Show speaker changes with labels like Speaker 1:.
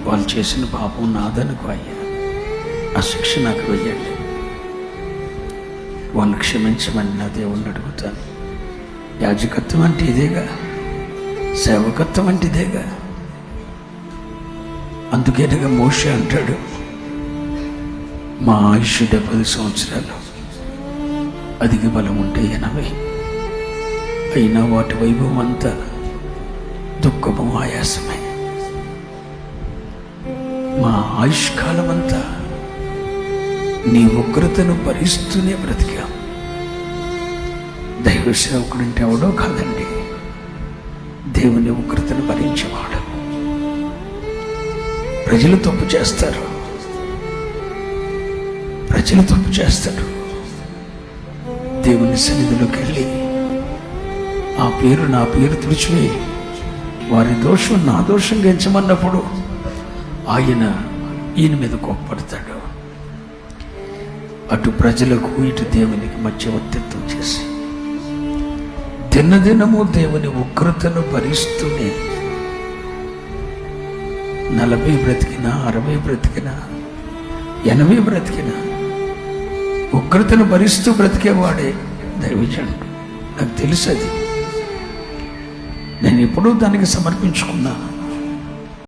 Speaker 1: వాళ్ళు చేసిన పాపం నాదనుకో అయ్యా, ఆ శిక్ష నాకు వెయ్యండి, వాళ్ళు క్షమించమని నా దేవుణ్ణి అడుగుతాను. యాజకత్వం అంటే ఇదేగా, సేవకత్వం అంటే ఇదేగా. అందుకేనగా మోషే అంటాడు, మా ఆయుష్ 70 సంవత్సరాలు, అధిక బలం ఉంటే 80, అయినా వాటి వైభవం అంతా దుఃఖము ఆయాసమే. మా ఆయుష్కాలం అంతా నీ ఉగ్రతను భరిస్తూనే బ్రతికాం. దైవ సేవకుడంటే ఎవడో కాదండి, దేవుని ఉగ్రతను భరించేవాడు. ప్రజలు తప్పు చేస్తారు, ప్రజలు తప్పు చేస్తారు. దేవుని సన్నిధిలోకి వెళ్ళి ఆ పేరు నా పేరు తుడిచివేయి, వారి దోషం నా దోషం గెంచమన్నప్పుడు ఈయన మీద కోప్పడతాడు. అటు ప్రజలకు ఇటు దేవునికి మధ్యవర్తిత్వం చేసి దినదినము దేవుని ఉగ్రతను భరిస్తూనే 40 బ్రతికినా 60 బ్రతికినా 80 బ్రతికినా ఉగ్రతను భరిస్తూ బ్రతికేవాడే దైవజనుడు. నాకు తెలుసు అది, నేను ఎప్పుడూ దానికి సమర్పించుకున్నా.